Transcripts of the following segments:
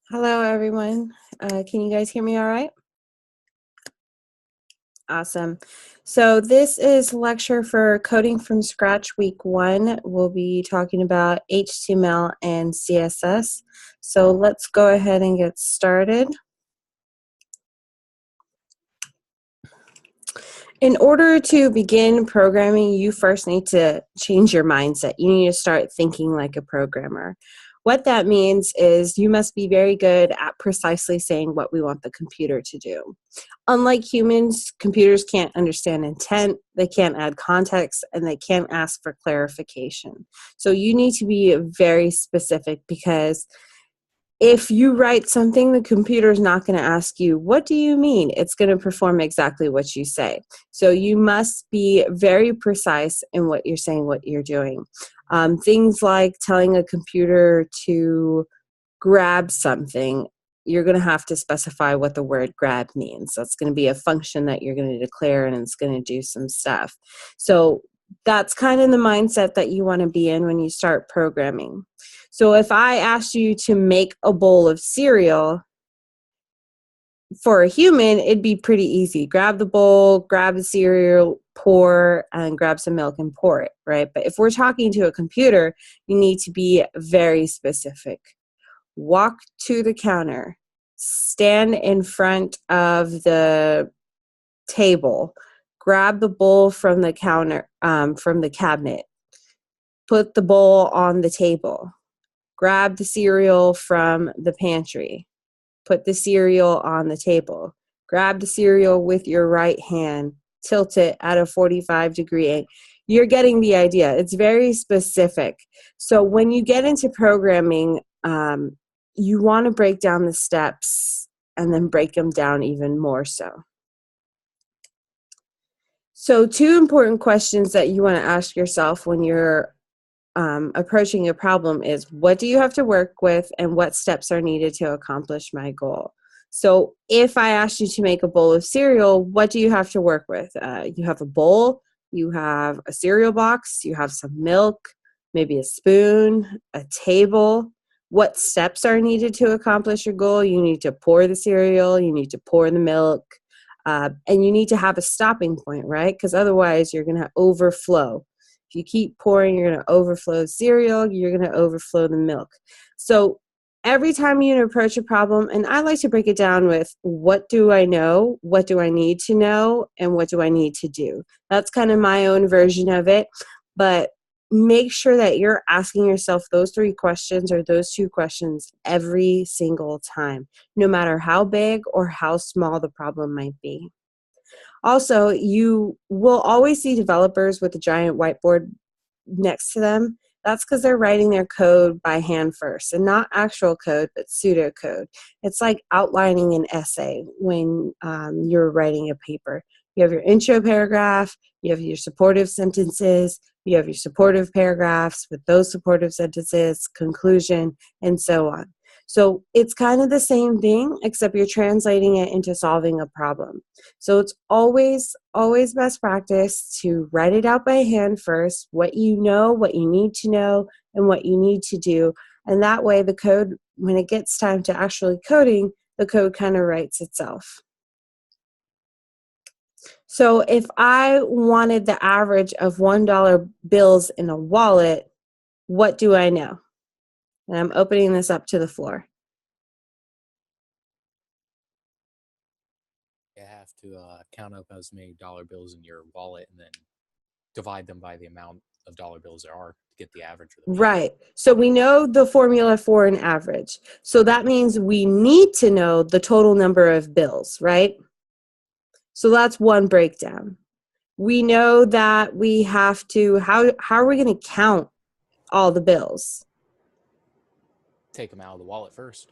Hello, everyone. Can you guys hear me all right? Awesome. So this is lecture for Coding from Scratch Week 1. We'll be talking about HTML and CSS. So let's go ahead and get started. In order to begin programming, you first need to change your mindset. You need to start thinking like a programmer. What that means is you must be very good at precisely saying what we want the computer to do. Unlike humans, computers can't understand intent, they can't add context, and they can't ask for clarification. So you need to be very specific, because if you write something, the computer is not going to ask you, what do you mean? It's going to perform exactly what you say. So you must be very precise in what you're saying, what you're doing. Things like telling a computer to grab something, you're going to have to specify what the word grab means. That's going to be a function that you're going to declare, and it's going to do some stuff. So that's kind of the mindset that you want to be in when you start programming. So if I asked you to make a bowl of cereal, for a human, it'd be pretty easy. Grab the bowl, grab the cereal, pour, and grab some milk and pour it, right? But if we're talking to a computer, you need to be very specific. Walk to the counter, stand in front of the table, grab the bowl from the counter, from the cabinet, put the bowl on the table, grab the cereal from the pantry, put the cereal on the table, grab the cereal with your right hand, tilt it at a 45-degree angle. You're getting the idea. It's very specific. So when you get into programming, you want to break down the steps and then break them down even more so. So 2 important questions that you want to ask yourself when you're approaching a problem is, what do you have to work with, and what steps are needed to accomplish my goal? So if I asked you to make a bowl of cereal, what do you have to work with? You have a bowl, you have a cereal box, you have some milk, maybe a spoon, a table. What steps are needed to accomplish your goal? You need to pour the cereal, you need to pour the milk, and you need to have a stopping point, right? Because otherwise you're going to overflow. If you keep pouring, you're going to overflow the cereal, you're going to overflow the milk. So every time you approach a problem, and I like to break it down with, what do I know, what do I need to know, and what do I need to do? That's kind of my own version of it, but make sure that you're asking yourself those 3 questions, or those 2 questions, every single time, no matter how big or how small the problem might be. Also, you will always see developers with a giant whiteboard next to them. That's because they're writing their code by hand first, and not actual code, but pseudocode. It's like outlining an essay when you're writing a paper. You have your intro paragraph, you have your supportive sentences, you have your supportive paragraphs with those supportive sentences, conclusion, and so on. So it's kind of the same thing, except you're translating it into solving a problem. So it's always best practice to write it out by hand first, what you know, what you need to know, and what you need to do. And that way the code, when it gets time to actually coding, the code kind of writes itself. So if I wanted the average of $1 bills in a wallet, what do I know? And I'm opening this up to the floor. You have to count up as many dollar bills in your wallet and then divide them by the amount of dollar bills there are to get the average. Right. So we know the formula for an average. So that means we need to know the total number of bills, right? So that's one breakdown. We know that we have to, how are we going to count all the bills? Take them out of the wallet first.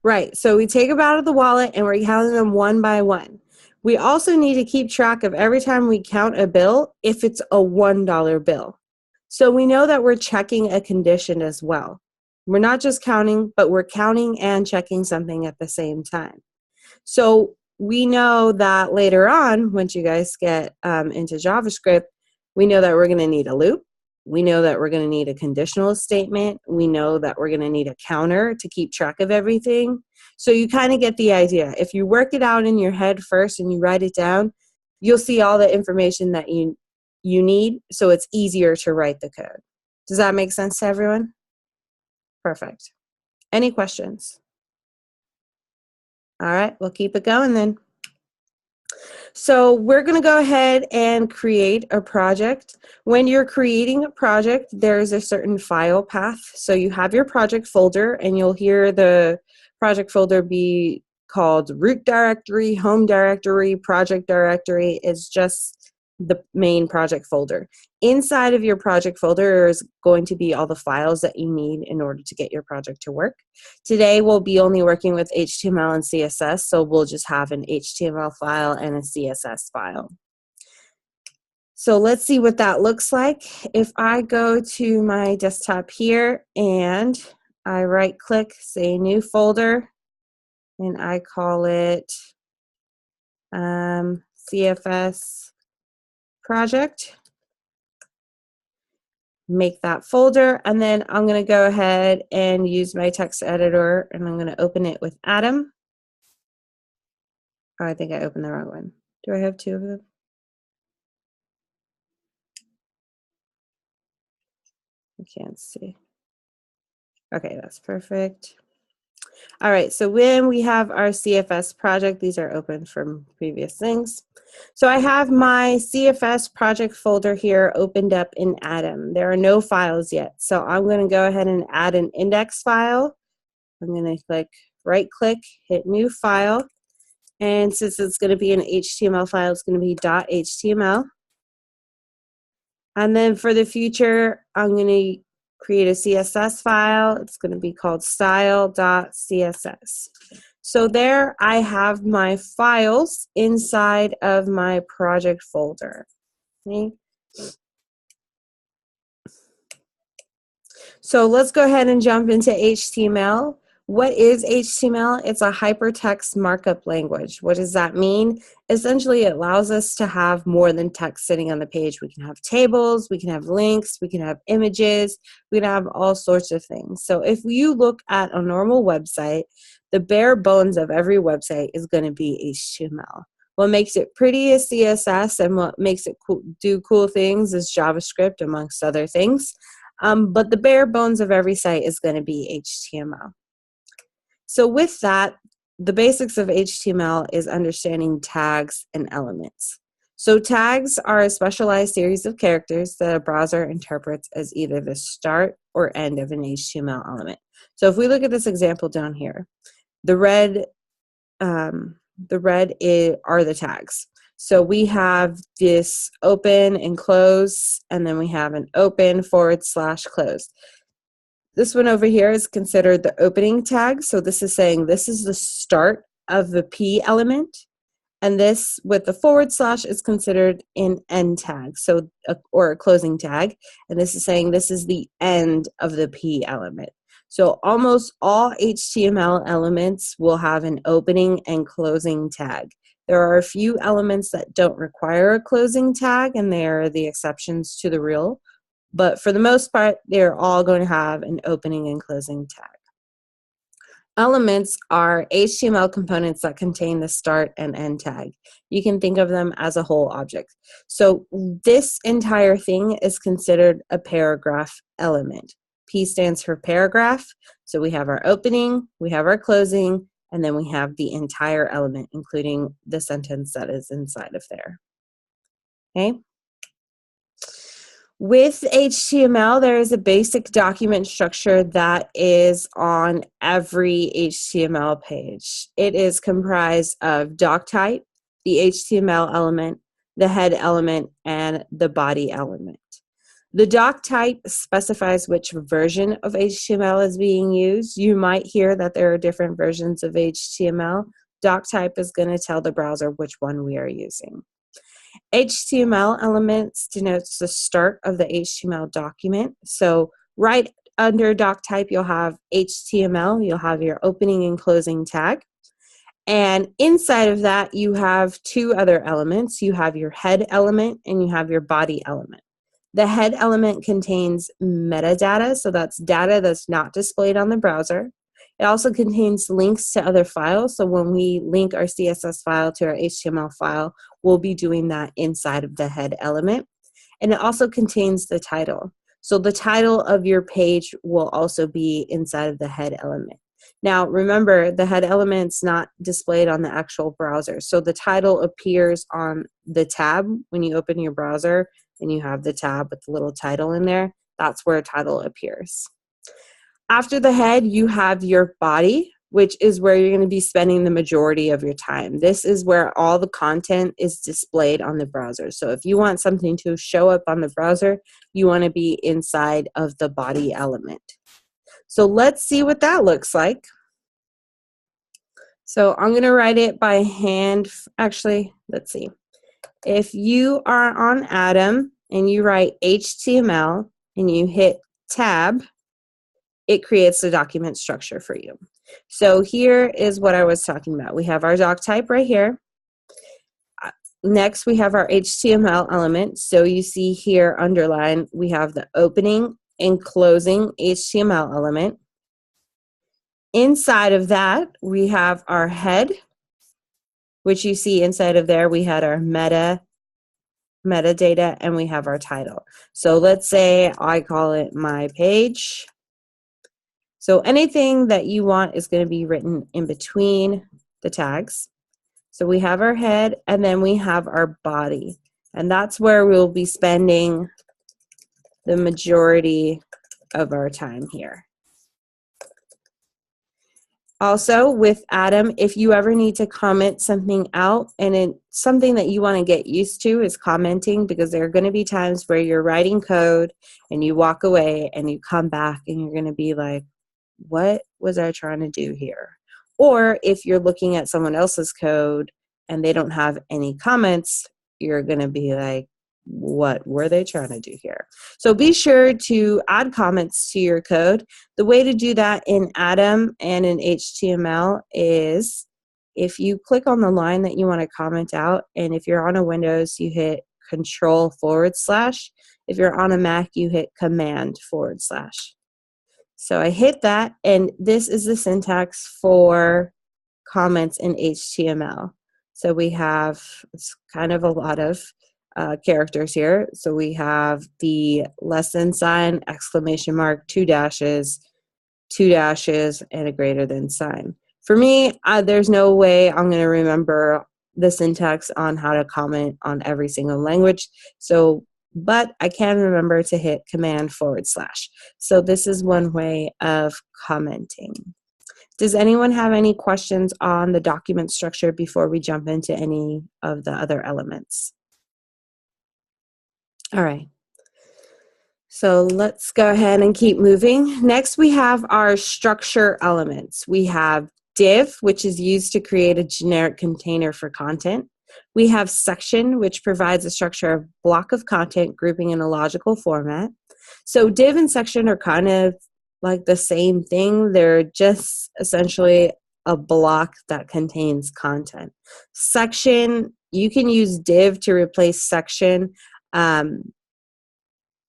Right. So we take them out of the wallet and we're counting them one by one. We also need to keep track of every time we count a bill, if it's a $1 bill. So we know that we're checking a condition as well. We're not just counting, but we're counting and checking something at the same time. So we know that later on, once you guys get into JavaScript, we know that we're going to need a loop. We know that we're going to need a conditional statement. We know that we're going to need a counter to keep track of everything. So you kind of get the idea. If you work it out in your head first and you write it down, you'll see all the information that you need, so it's easier to write the code. Does that make sense to everyone? Perfect. Any questions? All right, we'll keep it going then. So we're going to go ahead and create a project. When you're creating a project, there's a certain file path. So you have your project folder, and you'll hear the project folder be called root directory, home directory, project directory. It's just the main project folder. Inside of your project folder is going to be all the files that you need in order to get your project to work. Today we'll be only working with HTML and CSS, so we'll just have an HTML file and a CSS file. So let's see what that looks like. If I go to my desktop here and I right click, say new folder, and I call it CFS project, make that folder, and then I'm going to go ahead and use my text editor, and I'm going to open it with Atom. Oh, I think I opened the wrong one. Do I have two of them? I can't see. Okay, that's perfect. All right, so when we have our CFS project, these are open from previous things. So I have my CFS project folder here opened up in Atom. There are no files yet, so I'm going to go ahead and add an index file. I'm going to click right click, hit new file, and since it's going to be an HTML file, it's going to be .html. And then for the future, I'm going to create a CSS file. It's going to be called style.css. So there I have my files inside of my project folder. Okay. So let's go ahead and jump into HTML. What is HTML? It's a hypertext markup language. What does that mean? Essentially, it allows us to have more than text sitting on the page. We can have tables, we can have links, we can have images, we can have all sorts of things. So if you look at a normal website, the bare bones of every website is going to be HTML. What makes it pretty is CSS, and what makes it do cool things is JavaScript, amongst other things. But the bare bones of every site is going to be HTML. So with that, the basics of HTML is understanding tags and elements. So tags are a specialized series of characters that a browser interprets as either the start or end of an HTML element. So if we look at this example down here, the red are the tags. So we have this open and close, and then we have an open / close. This one over here is considered the opening tag. So this is saying this is the start of the P element. And this with the / is considered an end tag, so or a closing tag. And this is saying this is the end of the P element. So almost all HTML elements will have an opening and closing tag. There are a few elements that don't require a closing tag, and they are the exceptions to the rule. But for the most part, they're all going to have an opening and closing tag. Elements are HTML components that contain the start and end tag. You can think of them as a whole object. So this entire thing is considered a paragraph element. P stands for paragraph. So we have our opening, we have our closing, and then we have the entire element, including the sentence that is inside of there. Okay? With HTML, there is a basic document structure that is on every HTML page. It is comprised of doc type, the HTML element, the head element, and the body element. The doc type specifies which version of HTML is being used. You might hear that there are different versions of HTML. Doc type is going to tell the browser which one we are using. HTML elements denotes the start of the HTML document. So right under doc type, you'll have HTML, you'll have your opening and closing tag. And inside of that, you have two other elements. You have your head element and you have your body element. The head element contains metadata, so that's data that's not displayed on the browser. It also contains links to other files, so when we link our CSS file to our HTML file, we'll be doing that inside of the head element. And it also contains the title. So the title of your page will also be inside of the head element. Now, remember, the head element's not displayed on the actual browser. So the title appears on the tab when you open your browser and you have the tab with the little title in there. That's where a title appears. After the head, you have your body, which is where you're going to be spending the majority of your time. This is where all the content is displayed on the browser. So if you want something to show up on the browser, you want to be inside of the body element. So let's see what that looks like. So I'm going to write it by hand. Actually, let's see. If you are on Atom and you write HTML and you hit tab, it creates the document structure for you. So here is what I was talking about. We have our doc type right here. Next, we have our HTML element. So you see here underlined, we have the opening and closing HTML element. Inside of that, we have our head, which you see inside of there, we had our metadata, and we have our title. So let's say I call it my page. So anything that you want is going to be written in between the tags. So we have our head, and then we have our body. And that's where we'll be spending the majority of our time here. Also, with Atom, if you ever need to comment something out, and it's something that you want to get used to is commenting, because there are going to be times where you're writing code and you walk away and you come back and you're going to be like, what was I trying to do here? Or if you're looking at someone else's code and they don't have any comments, you're going to be like, what were they trying to do here? So be sure to add comments to your code. The way to do that in Atom and in HTML is if you click on the line that you want to comment out, and if you're on a Windows, you hit Control /. If you're on a Mac, you hit Command /. So I hit that, and this is the syntax for comments in HTML. So we have, it's kind of a lot of characters here. So we have the less than sign, exclamation mark, two dashes, and a greater than sign. For me, there's no way I'm going to remember the syntax on how to comment on every single language. But I can remember to hit Command /. So this is one way of commenting. Does anyone have any questions on the document structure before we jump into any of the other elements? All right. So let's go ahead and keep moving. Next, we have our structure elements. We have div, which is used to create a generic container for content. We have section, which provides a structure of block of content grouping in a logical format. So div and section are kind of like the same thing. They're just essentially a block that contains content. Section, you can use div to replace section,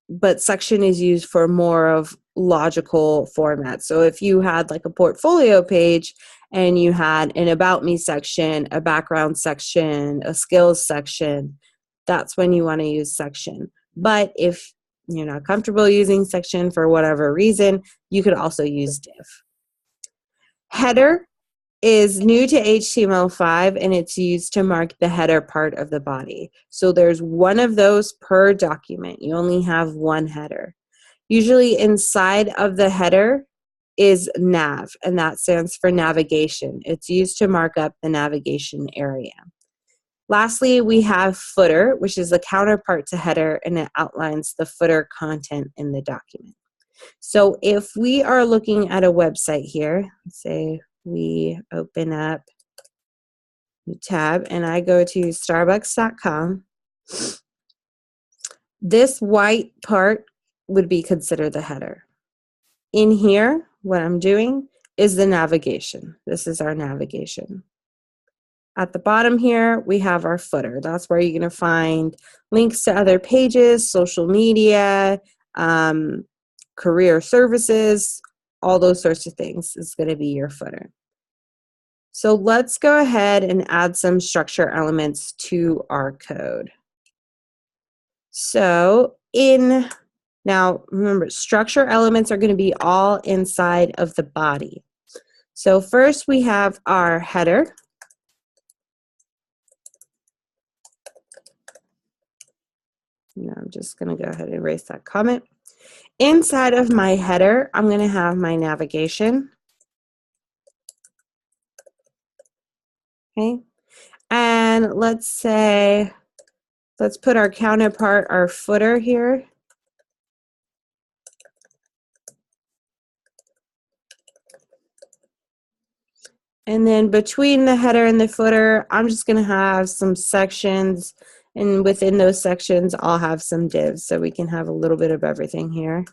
but section is used for more of logical format. So if you had like a portfolio page and you had an about me section, a background section, a skills section, that's when you want to use section. But if you're not comfortable using section for whatever reason, you could also use div. Header is new to HTML5, and it's used to mark the header part of the body. So there's one of those per document. You only have one header. Usually inside of the header is nav, and that stands for navigation. It's used to mark up the navigation area. Lastly, we have footer, which is the counterpart to header, and it outlines the footer content in the document. So if we are looking at a website here, say we open up the tab and I go to starbucks.com, this white part would be considered the header. In here, what I'm doing is the navigation. This is our navigation. At the bottom here, we have our footer. That's where you're going to find links to other pages, social media, career services, all those sorts of things is going to be your footer. So let's go ahead and add some structure elements to our code. So now remember, structure elements are going to be all inside of the body. So first we have our header. Now I'm just going to go ahead and erase that comment. Inside of my header, I'm going to have my navigation. Okay. And let's put our counterpart, our footer here. And then between the header and the footer, I'm just going to have some sections. And within those sections, I'll have some divs. So we can have a little bit of everything here.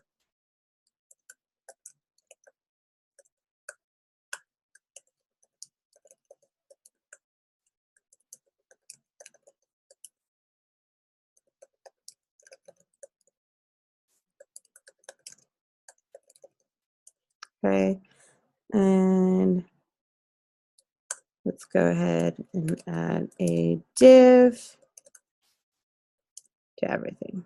Okay. And let's go ahead and add a div to everything.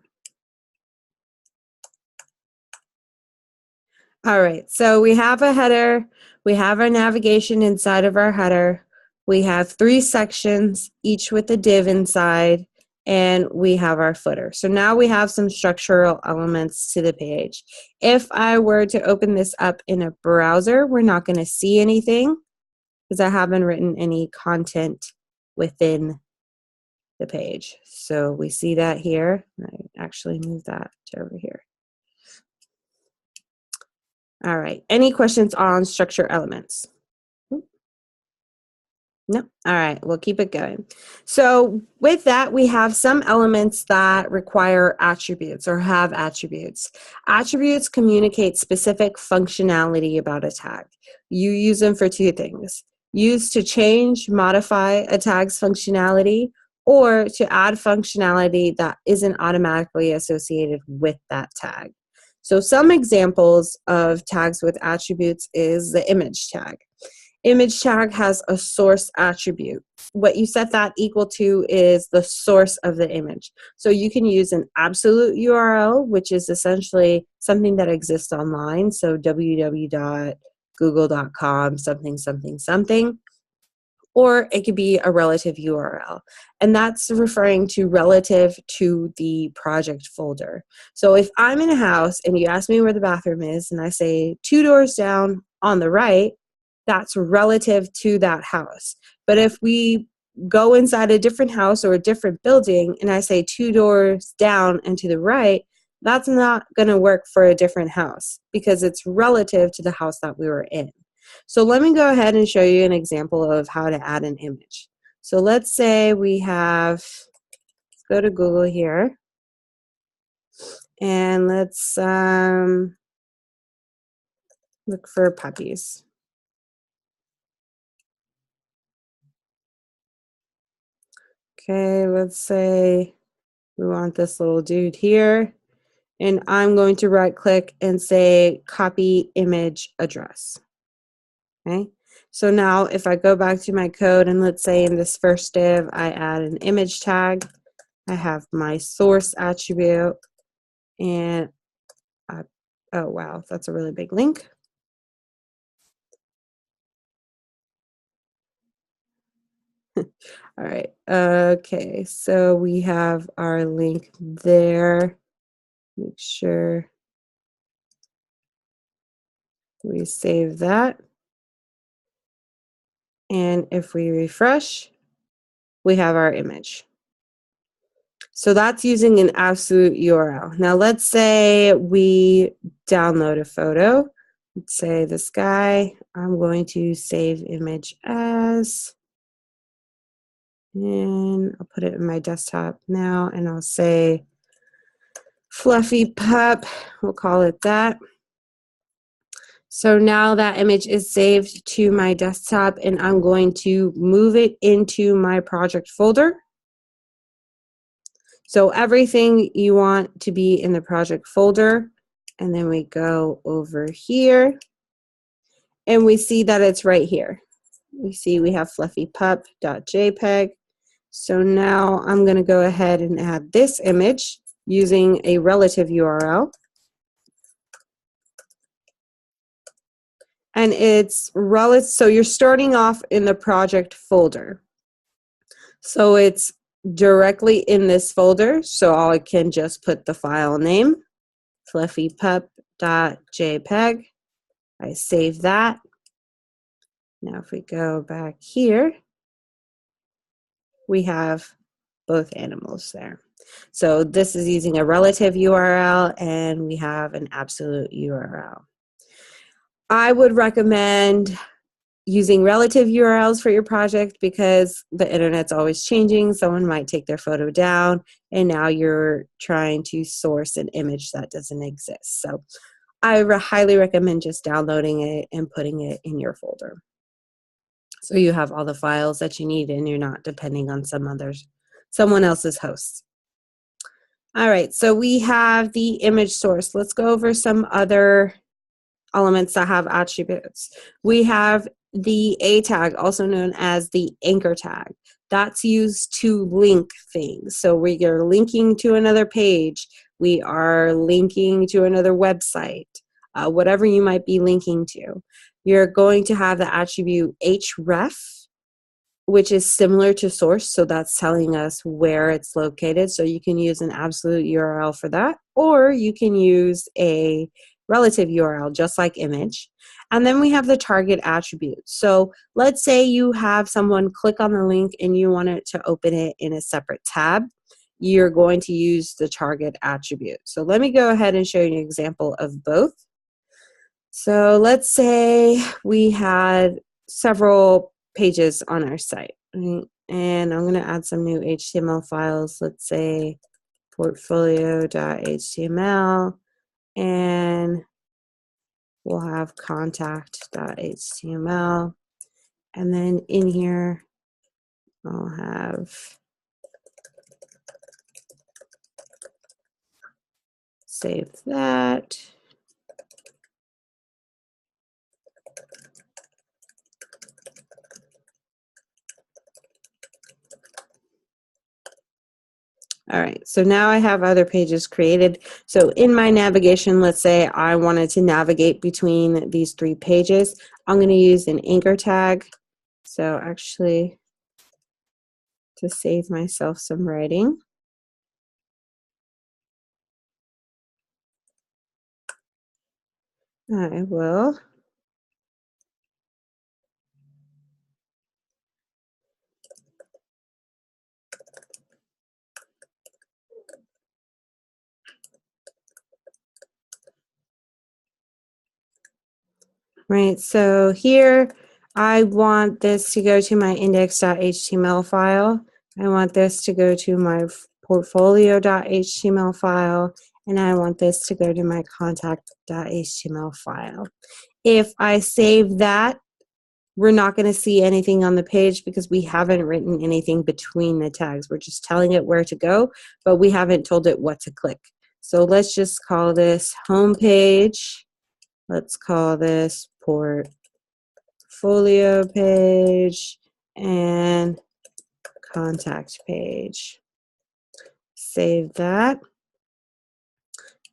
All right, so we have a header, we have our navigation inside of our header, we have 3 sections, each with a div inside, and we have our footer. So now we have some structural elements to the page. If I were to open this up in a browser, we're not going to see anything because I haven't written any content within the page. So we see that here. I actually moved that to over here. All right, any questions on structure elements? No? All right, we'll keep it going. So with that, we have some elements that require attributes or have attributes. Attributes communicate specific functionality about a tag. You use them for 2 things. Use to change, modify a tag's functionality, or to add functionality that isn't automatically associated with that tag. So some examples of tags with attributes is the image tag. Image tag has a source attribute. What you set that equal to is the source of the image. So you can use an absolute URL, which is essentially something that exists online. So www.google.com, something, something, something. Or it could be a relative URL. And that's referring to relative to the project folder. So if I'm in a house and you ask me where the bathroom is and I say 2 doors down on the right, that's relative to that house. But if we go inside a different house or a different building and I say 2 doors down and to the right, that's not going to work for a different house because it's relative to the house that we were in. So let me go ahead and show you an example of how to add an image. So let's say we have, let's go to Google here, and let's look for puppies. Okay, let's say we want this little dude here, and I'm going to right click and say copy image address. Okay, so now if I go back to my code and let's say in this first div I add an image tag, I have my source attribute, and oh wow, that's a really big link. All right, okay, so we have our link there. Make sure we save that. And if we refresh, we have our image. So that's using an absolute URL. Now let's say we download a photo. Let's say this guy, I'm going to save image as, and I'll put it in my desktop now, and I'll say fluffy pup, we'll call it that. So now that image is saved to my desktop, and I'm going to move it into my project folder. So everything you want to be in the project folder, and then we go over here, and we see that it's right here. We see we have fluffypup.jpg. So now I'm going to go ahead and add this image using a relative URL. And it's relative, so you're starting off in the project folder. So it's directly in this folder, so I can just put the file name, fluffypup.jpg. I save that. Now if we go back here, we have both animals there. So this is using a relative URL, and we have an absolute URL. I would recommend using relative URLs for your project because the internet's always changing. Someone might take their photo down, and now you're trying to source an image that doesn't exist. So I highly recommend just downloading it and putting it in your folder, so you have all the files that you need and you're not depending on someone else's host. All right, so we have the image source. Let's go over some other elements that have attributes. We have the A tag, also known as the anchor tag. That's used to link things. So we are linking to another page. We are linking to another website, whatever you might be linking to. You're going to have the attribute href, which is similar to source, so that's telling us where it's located. So you can use an absolute URL for that, or you can use a relative URL, just like image. And then we have the target attribute. So let's say you have someone click on the link and you want it to open it in a separate tab. You're going to use the target attribute. So let me go ahead and show you an example of both. So let's say we had several pages on our site, right? And I'm going to add some new HTML files. Let's say portfolio.html, and we'll have contact.html. And then in here, I'll have save that. All right, so now I have other pages created. So in my navigation, let's say I wanted to navigate between these 3 pages. I'm going to use an anchor tag. So actually, to save myself some writing, I will right, so here I want this to go to my index.html file. I want this to go to my portfolio.html file, and I want this to go to my contact.html file. If I save that, we're not going to see anything on the page because we haven't written anything between the tags. We're just telling it where to go, but we haven't told it what to click. So let's just call this home page. Let's call this portfolio page and contact page. Save that.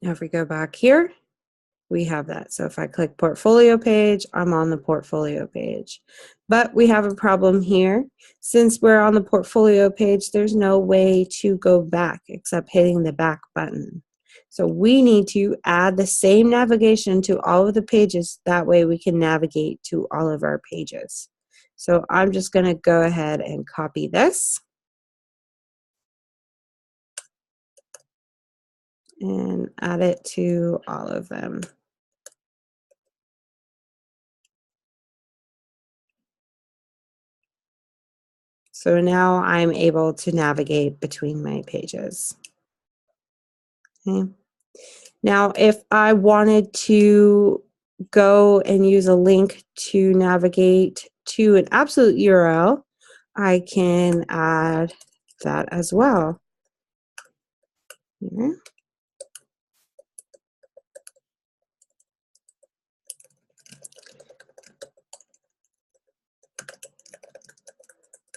Now if we go back here, we have that. So if I click portfolio page, I'm on the portfolio page. But we have a problem here. Since we're on the portfolio page, there's no way to go back except hitting the back button. So we need to add the same navigation to all of the pages. That way we can navigate to all of our pages. So I'm just going to go ahead and copy this and add it to all of them. So now I'm able to navigate between my pages. Okay. Now, if I wanted to go and use a link to navigate to an absolute URL, I can add that as well. Here.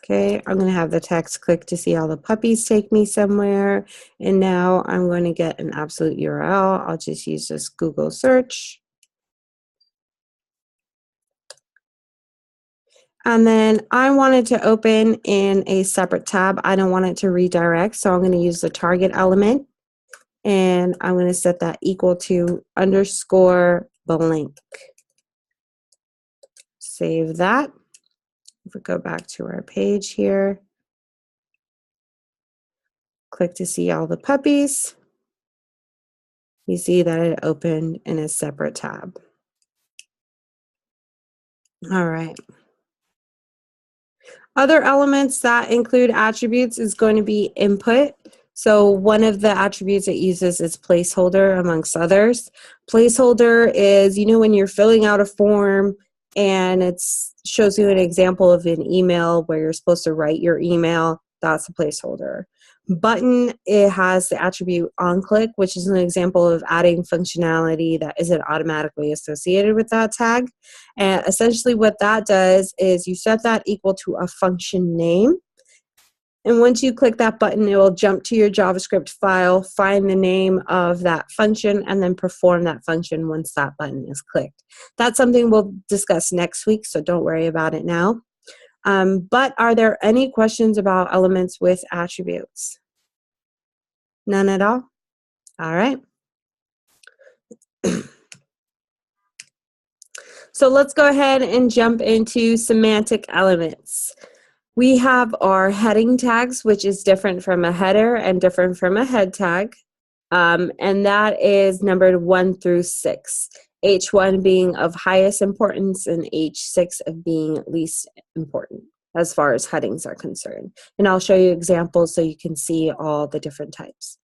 Okay, I'm going to have the text click to see all the puppies take me somewhere. And now I'm going to get an absolute URL. I'll just use this Google search. And then I want it to open in a separate tab. I don't want it to redirect, so I'm going to use the target element. And I'm going to set that equal to underscore blank. Save that. If we go back to our page here, click to see all the puppies. You see that it opened in a separate tab. All right. Other elements that include attributes is going to be input. So one of the attributes it uses is placeholder amongst others. Placeholder is, when you're filling out a form and it shows you an example of an email where you're supposed to write your email, that's a placeholder. Button, it has the attribute onClick, which is an example of adding functionality that isn't automatically associated with that tag. And essentially what that does is you set that equal to a function name. And once you click that button, it will jump to your JavaScript file, find the name of that function, and then perform that function once that button is clicked. That's something we'll discuss next week, so don't worry about it now. But are there any questions about elements with attributes? None at all? All right. So let's go ahead and jump into semantic elements. We have our heading tags, which is different from a header and different from a head tag. And that is numbered 1 through 6. H1 being of highest importance and H6 of being least important as far as headings are concerned. And I'll show you examples so you can see all the different types.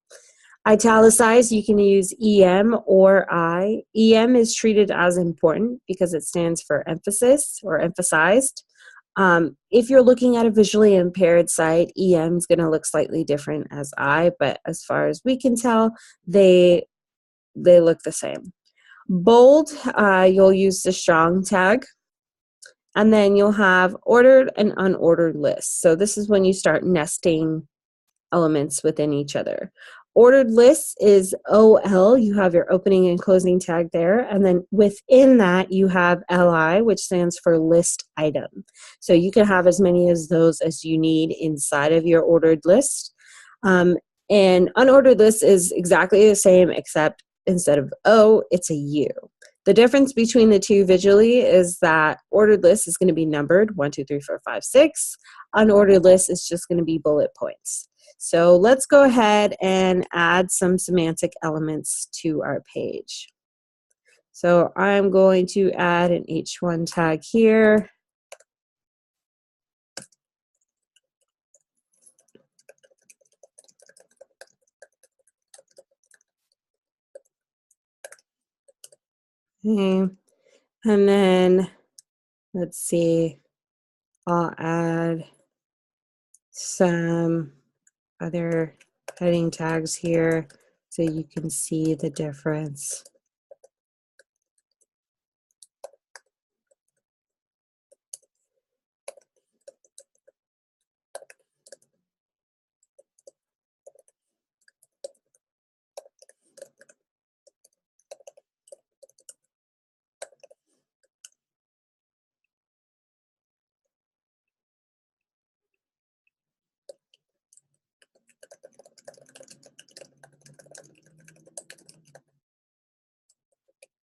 Italicized, you can use EM or I. EM is treated as important because it stands for emphasis or emphasized. If you're looking at a visually impaired site, EM is going to look slightly different as I, but as far as we can tell, they look the same. Bold, you'll use the strong tag. And then you'll have ordered and unordered lists. So this is when you start nesting elements within each other. Ordered lists is OL, you have your opening and closing tag there, and then within that you have LI, which stands for list item. So you can have as many as those as you need inside of your ordered list. And unordered list is exactly the same, except instead of O, it's a U. The difference between the two visually is that ordered list is going to be numbered 1, 2, 3, 4, 5, 6. Unordered list is just going to be bullet points. So let's go ahead and add some semantic elements to our page. So I'm going to add an H1 tag here. Okay. And then let's see, I'll add some other heading tags here so you can see the difference.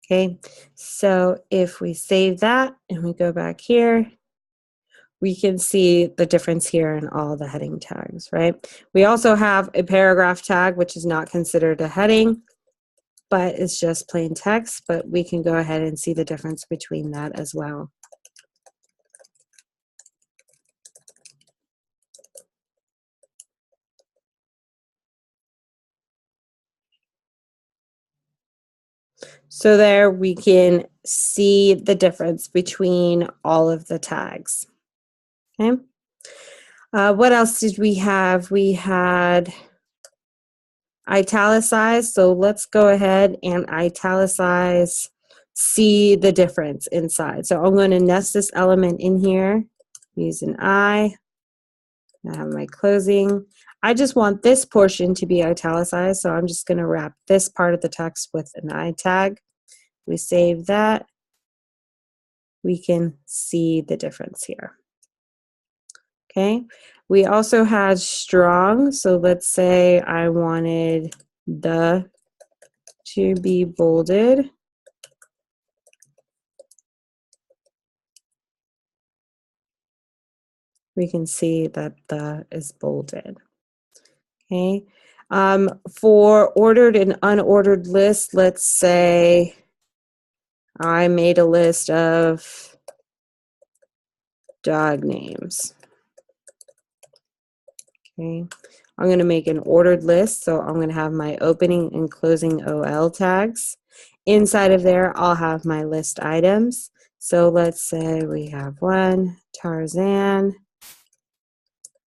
Okay, so if we save that and we go back here, we can see the difference here in all the heading tags, right? We also have a paragraph tag, which is not considered a heading, but it's just plain text, but we can go ahead and see the difference between that as well. So there we can see the difference between all of the tags. Okay. What else did we have? We had italicized. So let's go ahead and italicize, see the difference inside. So I'm going to nest this element in here, use an I. I have my closing. I just want this portion to be italicized, so I'm just going to wrap this part of the text with an I tag. We save that. We can see the difference here. Okay. We also had strong, so let's say I wanted the to be bolded. We can see that the is bolded. Okay. For ordered and unordered lists, let's say I made a list of dog names. Okay. I'm going to make an ordered list, so I'm going to have my opening and closing OL tags. Inside of there, I'll have my list items. So let's say we have one, Tarzan.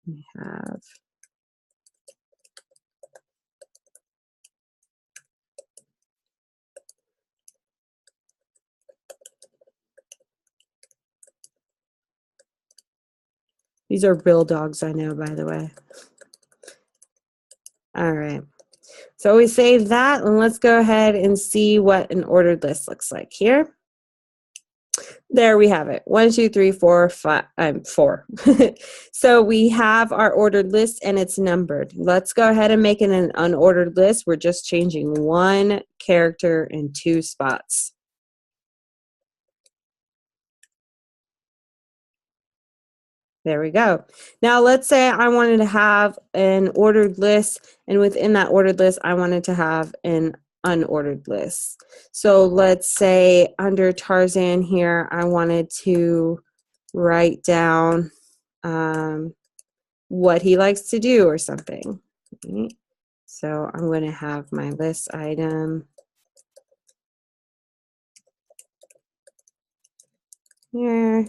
We have these are real dogs, I know, by the way. All right. So we save that, and let's go ahead and see what an ordered list looks like here. There we have it. 1, 2, 3, 4, 5. 4. So we have our ordered list and it's numbered. Let's go ahead and make it an unordered list. We're just changing one character in 2 spots. There we go. Now let's say I wanted to have an ordered list, and within that ordered list, I wanted to have an unordered list. So let's say under Tarzan here, I wanted to write down what he likes to do or something. Right? So I'm going to have my list item here.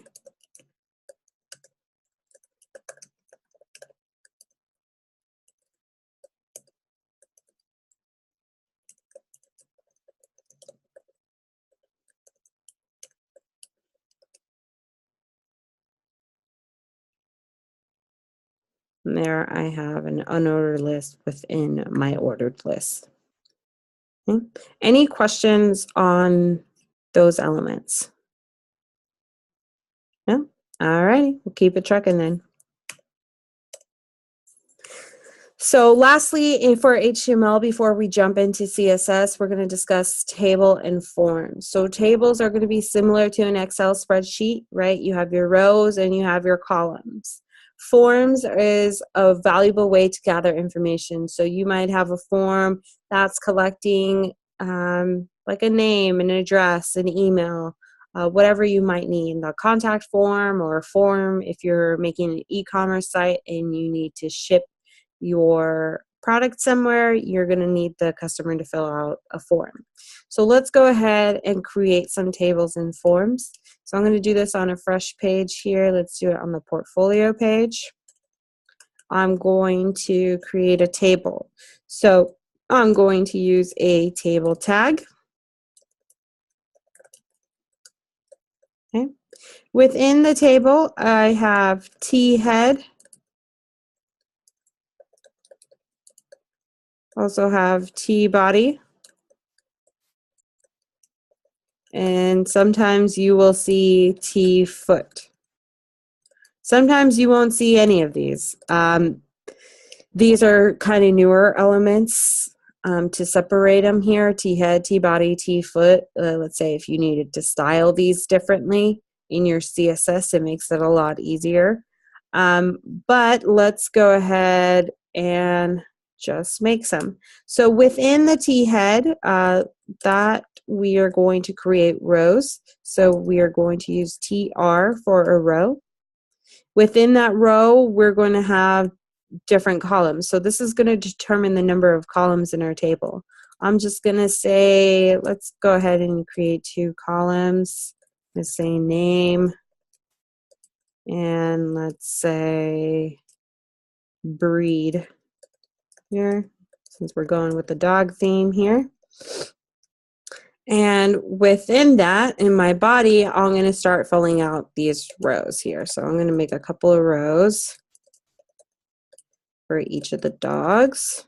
And there I have an unordered list within my ordered list. Okay. Any questions on those elements? No? All righty, we'll keep it trucking then. So lastly, for HTML, before we jump into CSS, we're going to discuss table and forms. So tables are going to be similar to an Excel spreadsheet, right? You have your rows and you have your columns. Forms is a valuable way to gather information. So you might have a form that's collecting like a name, an address, an email, whatever you might need, a contact form or a form if you're making an e-commerce site and you need to ship your product somewhere, you're going to need the customer to fill out a form. So let's go ahead and create some tables and forms. So I'm going to do this on a fresh page here. Let's do it on the portfolio page. I'm going to create a table. So I'm going to use a table tag. Okay. Within the table, I have T head. Also have T body. And sometimes you will see T foot. Sometimes you won't see any of these. These are kind of newer elements to separate them here. T head, T body, T foot. Let's say if you needed to style these differently in your CSS, it makes it a lot easier. But let's go ahead and just make some. So within the T head, that we are going to create rows. So we are going to use TR for a row. Within that row, we're going to have different columns. So this is going to determine the number of columns in our table. I'm just going to say, let's go ahead and create 2 columns. Let's say name, and let's say breed here, since we're going with the dog theme here. And within that, in my body, I'm going to start filling out these rows here. So I'm going to make a couple of rows for each of the dogs.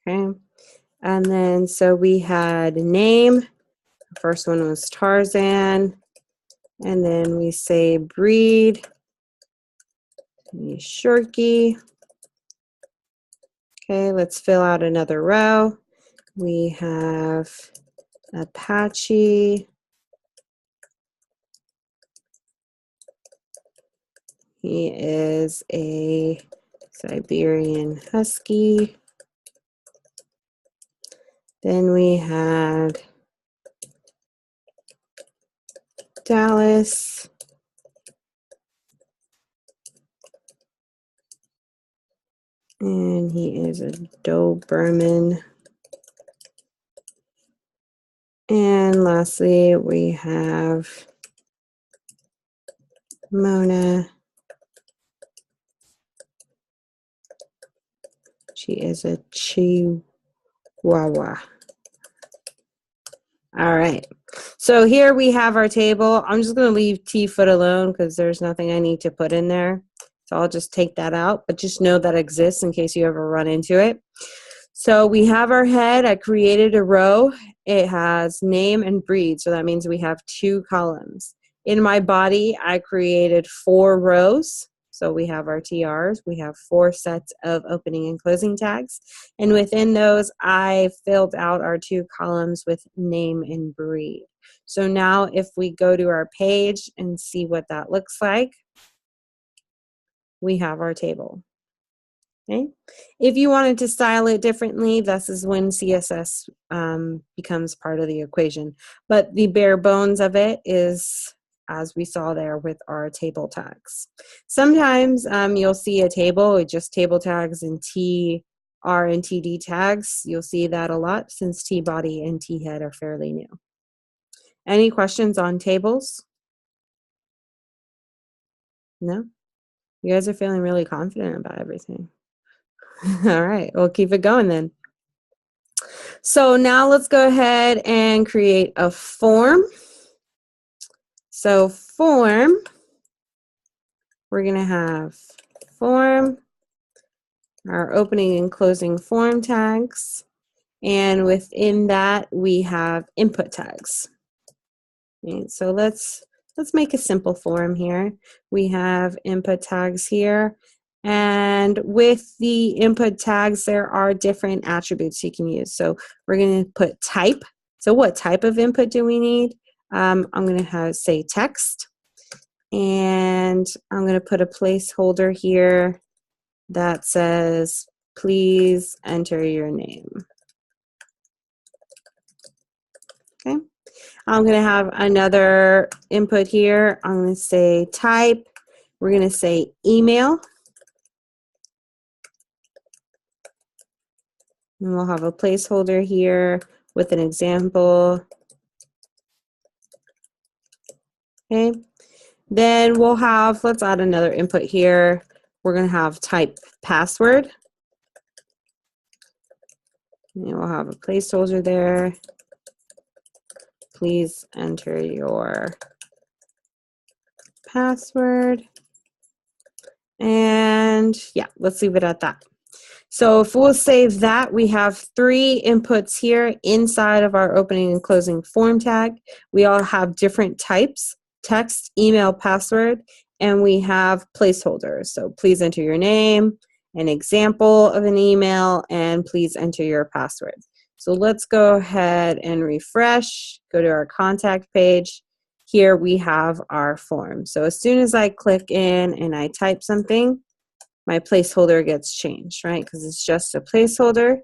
Okay. And then, so we had name. The first one was Tarzan. And then we say breed, Shirky. Okay, let's fill out another row. We have Apache. He is a Siberian Husky. Then we had Dallas. And he is a Doberman. And lastly, we have Mona. She is a Chihuahua. All right. So here we have our table. I'm just going to leave T-foot alone because there's nothing I need to put in there. So I'll just take that out, but just know that exists in case you ever run into it. So we have our head. I created a row. It has name and breed. So that means we have 2 columns. In my body, I created 4 rows. So we have our TRs. We have 4 sets of opening and closing tags. And within those, I filled out our 2 columns with name and breed. So now if we go to our page and see what that looks like, we have our table. Okay. If you wanted to style it differently, this is when CSS becomes part of the equation. But the bare bones of it is, as we saw there with our table tags. Sometimes you'll see a table with just table tags and TR and TD tags. You'll see that a lot since T-body and T-head are fairly new. Any questions on tables? No? You guys are feeling really confident about everything. All right, we'll keep it going then. So now let's go ahead and create a form. So form, we're going to have form, our opening and closing form tags, and within that we have input tags. Okay, so let's make a simple form here. We have input tags here. And with the input tags, there are different attributes you can use. So we're going to put type. So what type of input do we need? I'm going to say text. And I'm going to put a placeholder here that says, please enter your name. Okay. I'm going to have another input here. I'm going to say type. We're going to say email. And we'll have a placeholder here with an example. Okay. Then we'll have, let's add another input here. We're going to have type password. And we'll have a placeholder there. Please enter your password. And yeah, let's leave it at that. So if we'll save that, we have 3 inputs here inside of our opening and closing form tag. We all have different types, text, email, password, and we have placeholders. So please enter your name, an example of an email, and please enter your password. So let's go ahead and refresh, go to our contact page. Here we have our form. So as soon as I click in and I type something, my placeholder gets changed, right? Because it's just a placeholder.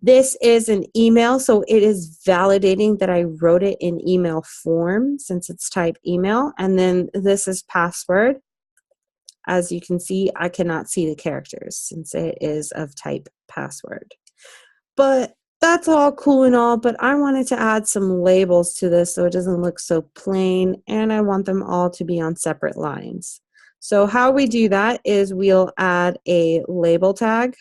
This is an email, so it is validating that I wrote it in email form since it's type email. And then this is password. As you can see, I cannot see the characters since it is of type password. But that's all cool and all, but I wanted to add some labels to this so it doesn't look so plain, and I want them all to be on separate lines. So how we do that is we'll add a label tag.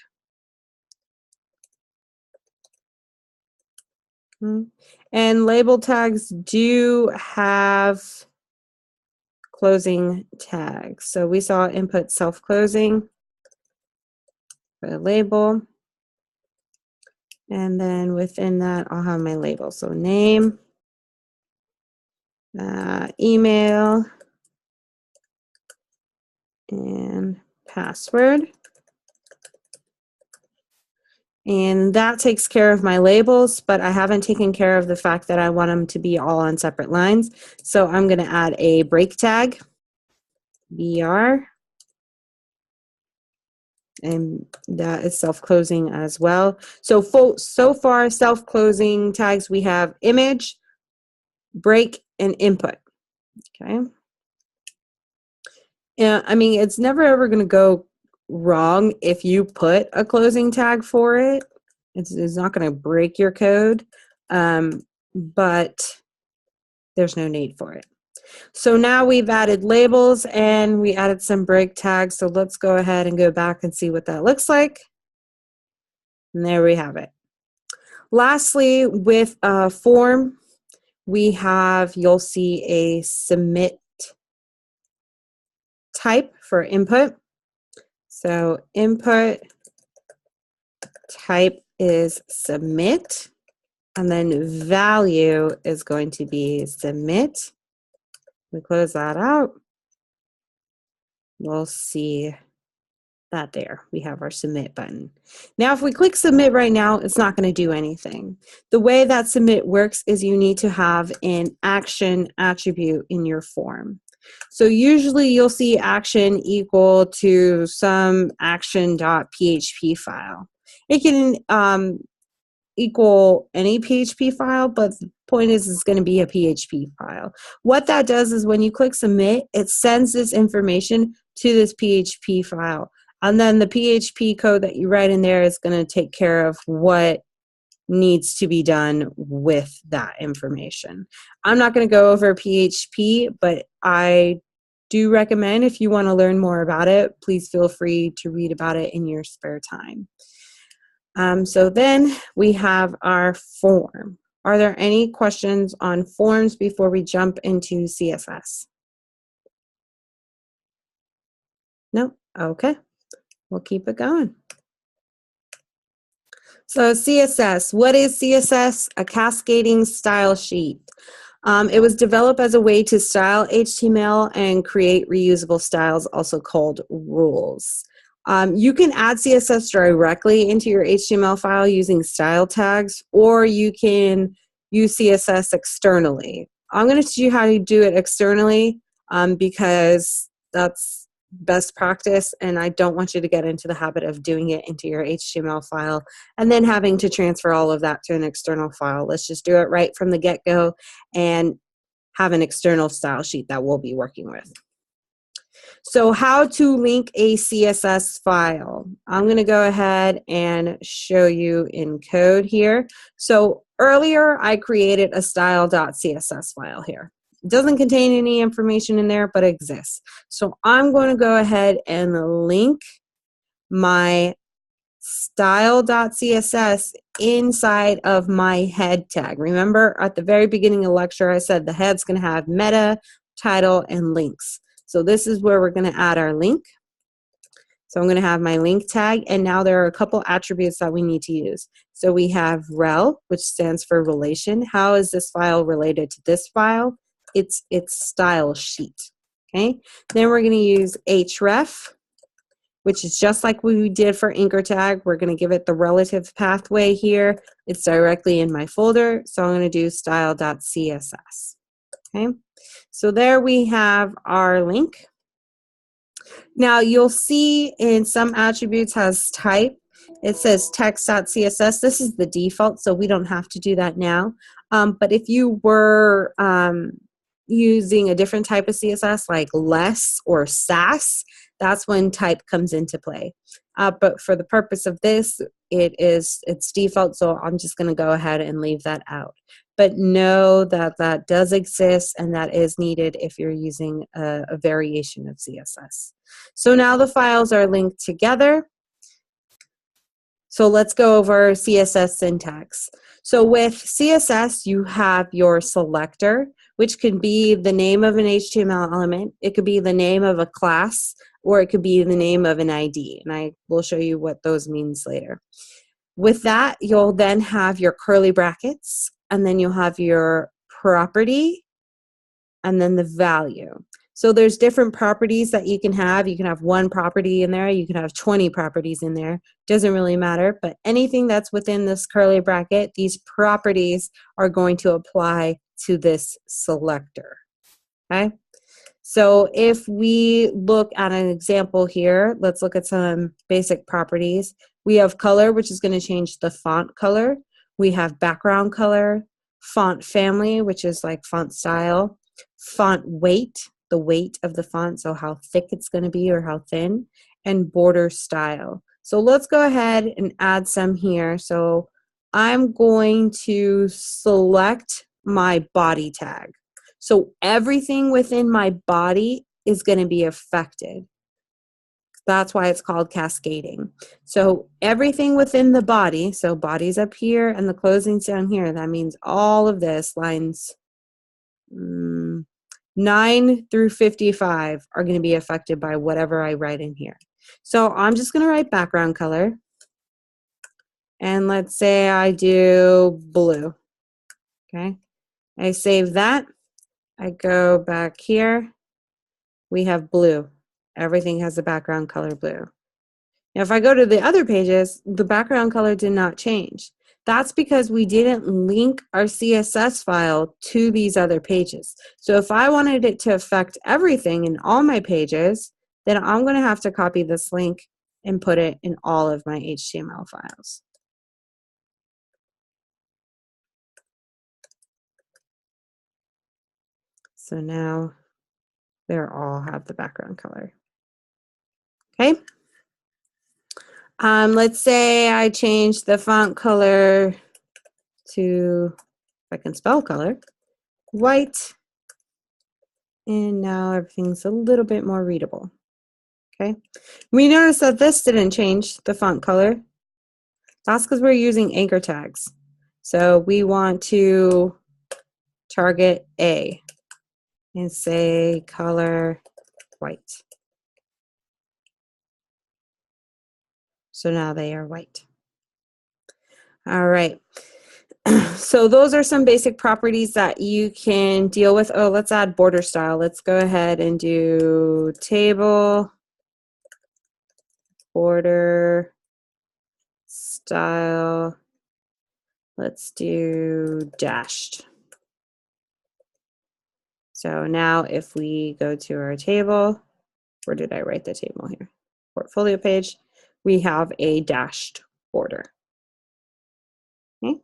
And label tags do have closing tags. So we saw input self-closing for the label. And then within that, I'll have my label. So name, email, and password. And that takes care of my labels, but I haven't taken care of the fact that I want them to be all on separate lines. So I'm going to add a break tag, BR, and that is self-closing as well. So far, self-closing tags, we have image, break, and input. Okay. Yeah, I mean, it's never ever going to go wrong if you put a closing tag for it. It's not going to break your code, but there's no need for it. So now we've added labels and we added some break tags. So let's go ahead and go back and see what that looks like. And there we have it. Lastly, with a form, we have, you'll see a submit type for input. So input type is submit, and then value is going to be submit. We close that out. We'll see that there. We have our submit button. Now, if we click submit right now, it's not going to do anything. The way that submit works is you need to have an action attribute in your form. So usually you'll see action equal to some action.php file. It can equal any PHP file, but the point is it's going to be a PHP file. What that does is when you click submit, it sends this information to this PHP file. And then the PHP code that you write in there is going to take care of what needs to be done with that information. I'm not going to go over PHP, but I do recommend if you want to learn more about it, please feel free to read about it in your spare time. So then we have our form. Are there any questions on forms before we jump into CFS? No? Okay. We'll keep it going. So CSS, what is CSS? A cascading style sheet. It was developed as a way to style HTML and create reusable styles, also called rules. You can add CSS directly into your HTML file using style tags, or you can use CSS externally. I'm going to teach you how to do it externally because that's best practice, and I don't want you to get into the habit of doing it into your HTML file and then having to transfer all of that to an external file. Let's just do it right from the get-go and have an external style sheet that we'll be working with. So how to link a CSS file. I'm going to go ahead and show you in code here. So earlier I created a style.css file here. It doesn't contain any information in there, but it exists. So I'm going to go ahead and link my style.css inside of my head tag. Remember at the very beginning of the lecture I said the head's going to have meta, title, and links. So this is where we're going to add our link. So I'm going to have my link tag, and now there are a couple attributes that we need to use. So we have rel, which stands for relation. How is this file related to this file? It's style sheet. Okay. Then we're going to use href, which is just like we did for anchor tag. We're going to give it the relative pathway here. It's directly in my folder, so I'm going to do style.css. Okay. So there we have our link. Now you'll see in some attributes has type, it says text.css. This is the default, so we don't have to do that now. But if you were using a different type of CSS like less or sass, that's when type comes into play. But for the purpose of this, it's default, so I'm just going to go ahead and leave that out. But know that that does exist, and that is needed if you're using a variation of CSS. So now the files are linked together. So let's go over CSS syntax. So with CSS, you have your selector, which can be the name of an HTML element. It could be the name of a class, or it could be the name of an ID. And I will show you what those means later. With that, you'll then have your curly brackets, and then you'll have your property, and then the value. So there's different properties that you can have. You can have one property in there. You can have 20 properties in there. Doesn't really matter. But anything that's within this curly bracket, these properties are going to apply to this selector. Okay? So if we look at an example here, let's look at some basic properties. We have color, which is going to change the font color. We have background color, font family, which is like font style, font weight, the weight of the font, so how thick it's going to be or how thin, and border style. So let's go ahead and add some here. So I'm going to select my body tag. So everything within my body is going to be affected. That's why it's called cascading. So everything within the body, so body's up here and the closing's down here. That means all of this, lines 9 through 55 are going to be affected by whatever I write in here. So I'm just going to write background color. And let's say I do blue. Okay. I save that. I go back here. We have blue. Everything has a background color blue. Now, if I go to the other pages, the background color did not change. That's because we didn't link our CSS file to these other pages. So if I wanted it to affect everything in all my pages, then I'm going to have to copy this link and put it in all of my HTML files. So now they all have the background color. Okay. Let's say I change the font color to, if I can spell color, white. And now everything's a little bit more readable. Okay. We notice that this didn't change the font color. That's because we're using anchor tags. So we want to target A and say color white. So now they are white. All right. So those are some basic properties that you can deal with. Oh, let's add border style. Let's go ahead and do table, border, style. Let's do dashed. So now if we go to our table, where did I write the table here? Portfolio page, we have a dashed border. Okay.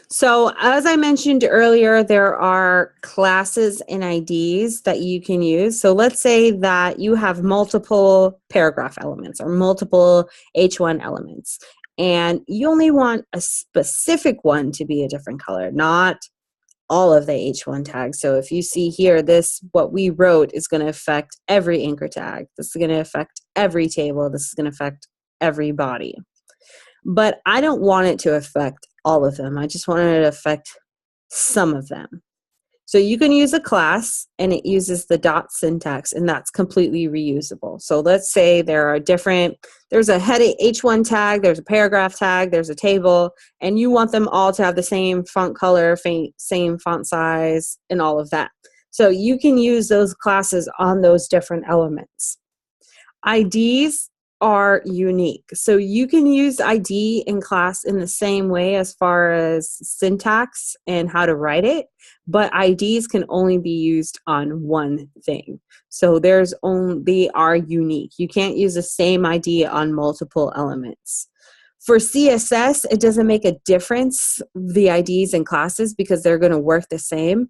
So as I mentioned earlier, there are classes and IDs that you can use. So let's say that you have multiple paragraph elements or multiple H1 elements, and you only want a specific one to be a different color, not all of the H1 tags. So if you see here, this, what we wrote is going to affect every anchor tag. This is going to affect every table. This is going to affect every body. But I don't want it to affect all of them. I just want it to affect some of them. So you can use a class and it uses the dot syntax, and that's completely reusable. So let's say there are there's a head H1 tag, there's a paragraph tag, there's a table, and you want them all to have the same font color, same font size, and all of that. So you can use those classes on those different elements. IDs are unique. So you can use ID in class in the same way as far as syntax and how to write it, but IDs can only be used on one thing. So they are unique. You can't use the same ID on multiple elements. For CSS, it doesn't make a difference, the IDs and classes, because they're going to work the same.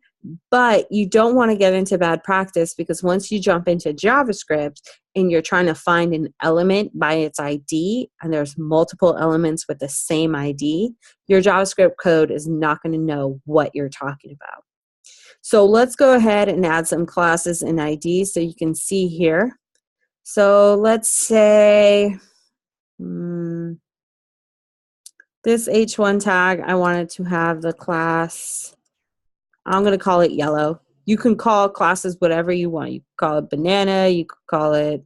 But you don't want to get into bad practice, because once you jump into JavaScript and you're trying to find an element by its ID, and there's multiple elements with the same ID, your JavaScript code is not going to know what you're talking about. So let's go ahead and add some classes and IDs so you can see here. So let's say this H1 tag, I wanted to have the class, I'm going to call it yellow. You can call classes whatever you want. You can call it banana, you could call it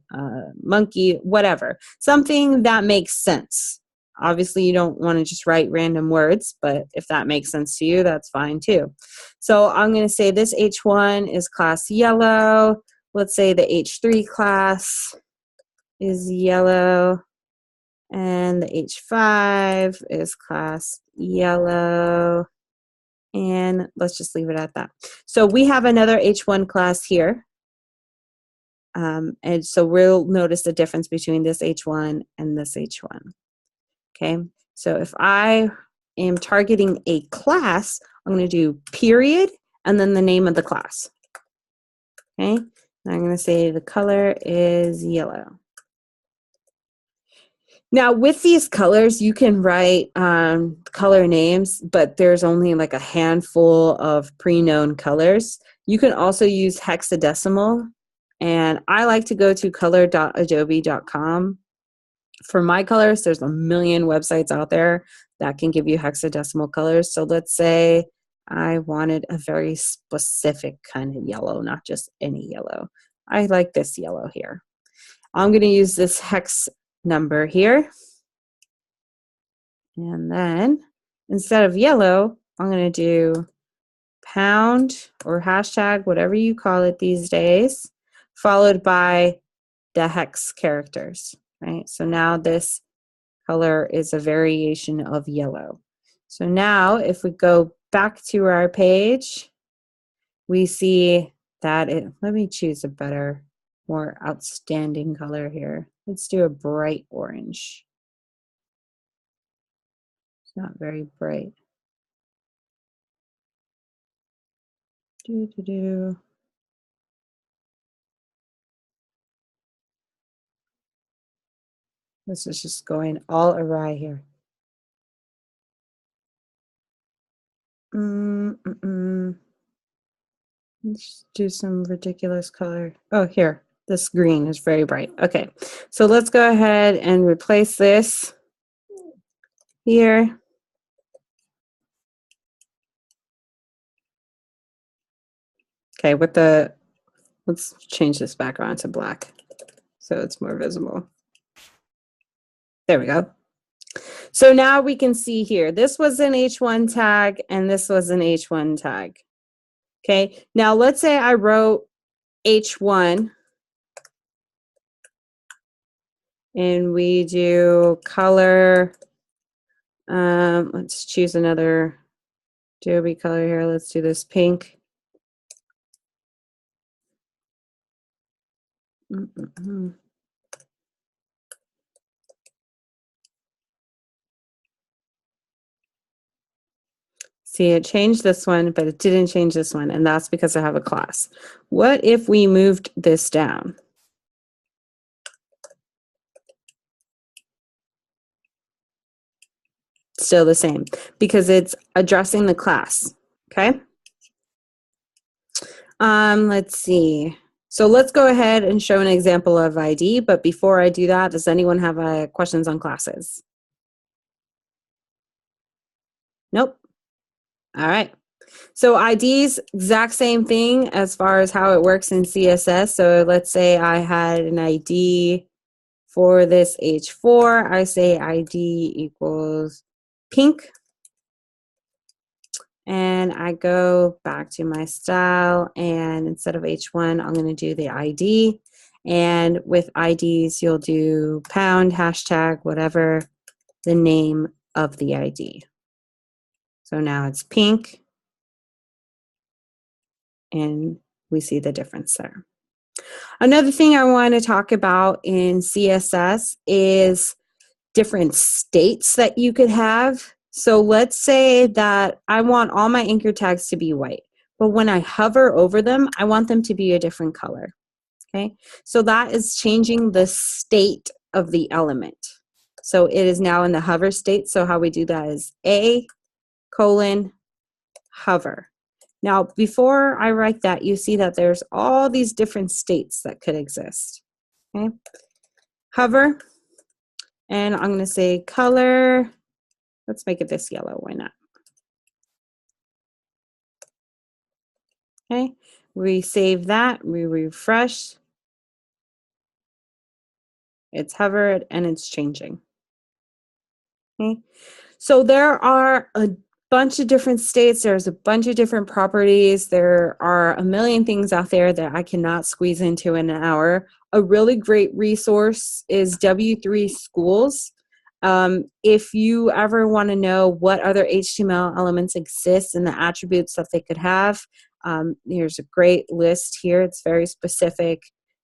monkey, whatever. Something that makes sense. Obviously, you don't want to just write random words, but if that makes sense to you, that's fine too. So I'm going to say this H1 is class yellow. Let's say the H3 class is yellow. And the H5 is class yellow. And let's just leave it at that. So we have another H1 class here. And so we'll notice the difference between this H1 and this H1. Okay, so if I am targeting a class, I'm going to do period and then the name of the class. Okay, and I'm going to say the color is yellow. Now, with these colors, you can write color names, but there's only like a handful of pre-known colors. You can also use hexadecimal, and I like to go to color.adobe.com. For my colors, there's a million websites out there that can give you hexadecimal colors. So let's say I wanted a very specific kind of yellow, not just any yellow. I like this yellow here. I'm going to use this hex number here. And then instead of yellow, I'm going to do pound or hashtag, whatever you call it these days, followed by the hex characters, right? So now this color is a variation of yellow. So now if we go back to our page, we see that let me choose a better, more outstanding color here. Let's do a bright orange. It's not very bright. This is just going all awry here. Let's do some ridiculous color. Oh, here. This green is very bright. Okay, so let's go ahead and replace this here. Okay, let's change this background to black so it's more visible. There we go. So now we can see here, this was an H1 tag and this was an H1 tag. Okay, now let's say I wrote H1 and we do color. Let's choose another Adobe color here. Let's do this pink. See, it changed this one, but it didn't change this one, and that's because I have a class. What if we moved this down? Still the same, because it's addressing the class, okay? Let's see. So let's go ahead and show an example of ID, but before I do that, does anyone have questions on classes? Nope. All right. So IDs, exact same thing as far as how it works in CSS. So let's say I had an ID for this H4. I say ID equals pink. And I go back to my style, and instead of H1, I'm going to do the ID. And with IDs, you'll do pound, hashtag, whatever the name of the ID. So now it's pink, and we see the difference there. Another thing I want to talk about in CSS is different states that you could have. So let's say that I want all my anchor tags to be white, but when I hover over them, I want them to be a different color. Okay, so that is changing the state of the element. So it is now in the hover state. So how we do that is A : hover. Now, before I write that, you see that there's all these different states that could exist. Okay, hover, and I'm going to say color. Let's make it this yellow. Why not? Okay, we save that, we refresh. It's hovered and it's changing. Okay, so there are a bunch of different states. There's a bunch of different properties. There are a million things out there that I cannot squeeze into in an hour. A really great resource is W3 Schools. If you ever want to know what other HTML elements exist and the attributes that they could have, here's a great list here. It's very specific,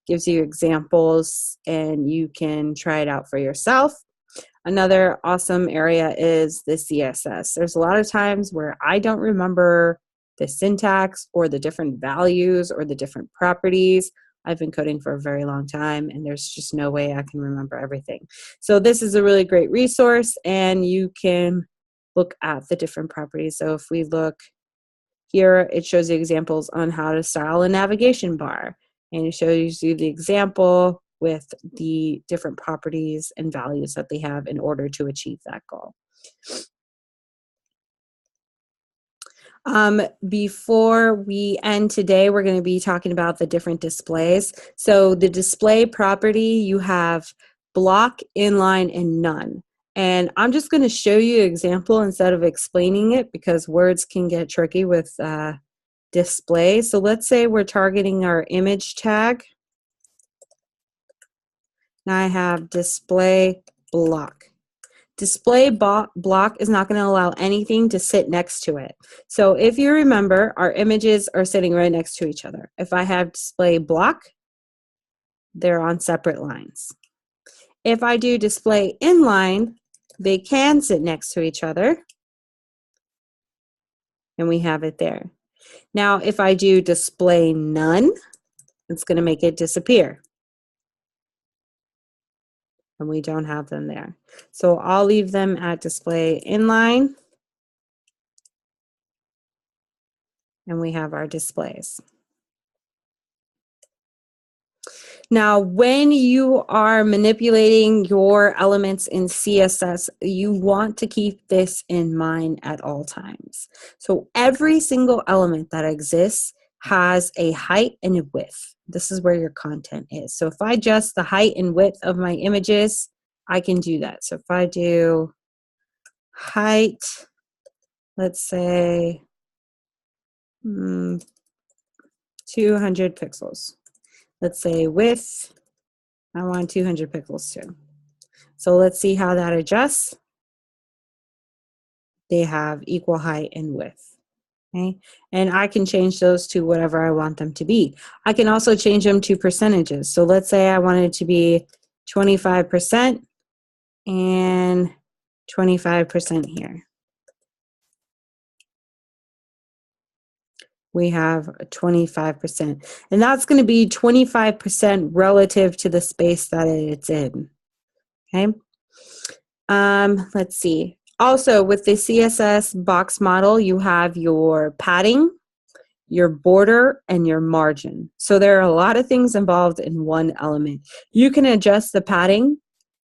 gives you examples, and you can try it out for yourself. Another awesome area is the CSS. There's a lot of times where I don't remember the syntax or the different values or the different properties. I've been coding for a very long time, and there's just no way I can remember everything. So this is a really great resource, and you can look at the different properties. So if we look here, it shows you examples on how to style a navigation bar, and it shows you the example with the different properties and values that they have in order to achieve that goal. Before we end today, we're going to be talking about the different displays. So the display property, you have block, inline, and none. And I'm just going to show you an example instead of explaining it because words can get tricky with display. So let's say we're targeting our image tag. Now I have display block. Display block is not going to allow anything to sit next to it. So if you remember, our images are sitting right next to each other. If I have display block, they're on separate lines. If I do display inline, they can sit next to each other. And we have it there. Now, if I do display none, it's going to make it disappear. And we don't have them there. So I'll leave them at display inline. And we have our displays. Now, when you are manipulating your elements in CSS, you want to keep this in mind at all times. So every single element that exists has a height and a width. This is where your content is. So if I adjust the height and width of my images, I can do that. So if I do height, let's say 200 pixels. Let's say width, I want 200 pixels too. So let's see how that adjusts. They have equal height and width. Okay, and I can change those to whatever I want them to be. I can also change them to percentages. So let's say I want it to be 25% and 25% here. We have 25%. And that's going to be 25% relative to the space that it's in. Okay. Let's see. Also, with the CSS box model, you have your padding, your border, and your margin. So there are a lot of things involved in one element. You can adjust the padding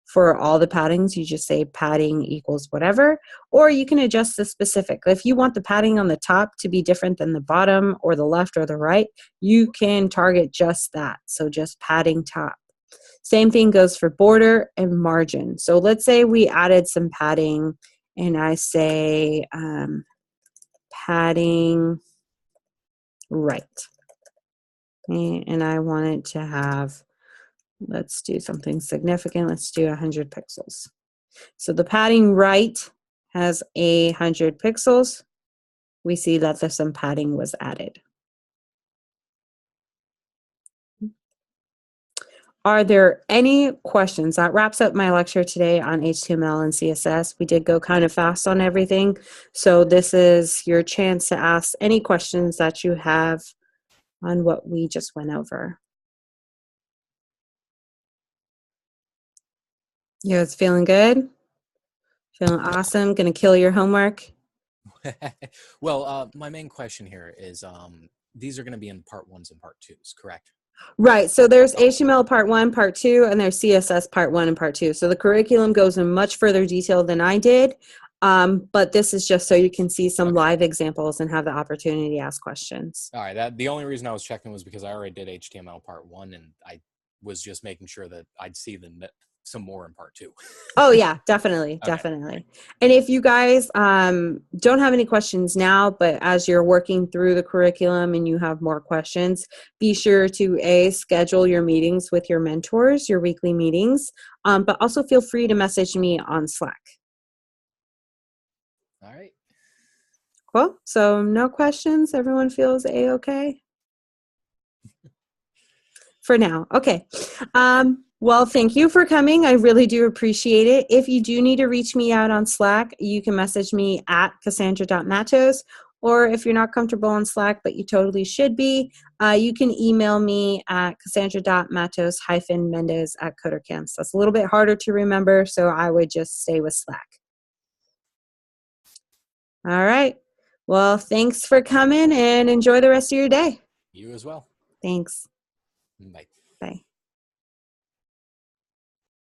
for all the paddings. You just say padding equals whatever, or you can adjust the specific. If you want the padding on the top to be different than the bottom or the left or the right, you can target just that. So just padding top. Same thing goes for border and margin. So let's say we added some padding and I say padding right. Okay, and I want it to have Let's do something significant. Let's do 100 pixels. So the padding right has 100 pixels. We see that some padding was added. Are there any questions? That wraps up my lecture today on HTML and CSS. We did go kind of fast on everything. So this is your chance to ask any questions that you have on what we just went over. You guys feeling good? Feeling awesome? Gonna kill your homework? Well, my main question here is these are going to be in part ones and part twos, correct? Right. So there's HTML part 1, part 2, and there's CSS part 1 and part 2. So the curriculum goes in much further detail than I did. But this is just so you can see some live examples and have the opportunity to ask questions. All right. The only reason I was checking was because I already did HTML part 1, and I was just making sure that I'd see some more in part 2. Oh yeah, definitely, Okay. definitely. And if you guys don't have any questions now, but as you're working through the curriculum and you have more questions, be sure to schedule your meetings with your mentors, your weekly meetings, but also feel free to message me on Slack. All right. Cool. So no questions. Everyone feels A-okay? For now. Okay. Well, thank you for coming. I really do appreciate it. If you do need to reach me out on Slack, you can message me at cassandra.matos, or if you're not comfortable on Slack, but you totally should be, you can email me at cassandra.matos-mendez@codercamps. That's a little bit harder to remember, so I would just stay with Slack. All right. Well, thanks for coming and enjoy the rest of your day. You as well. Thanks. Bye.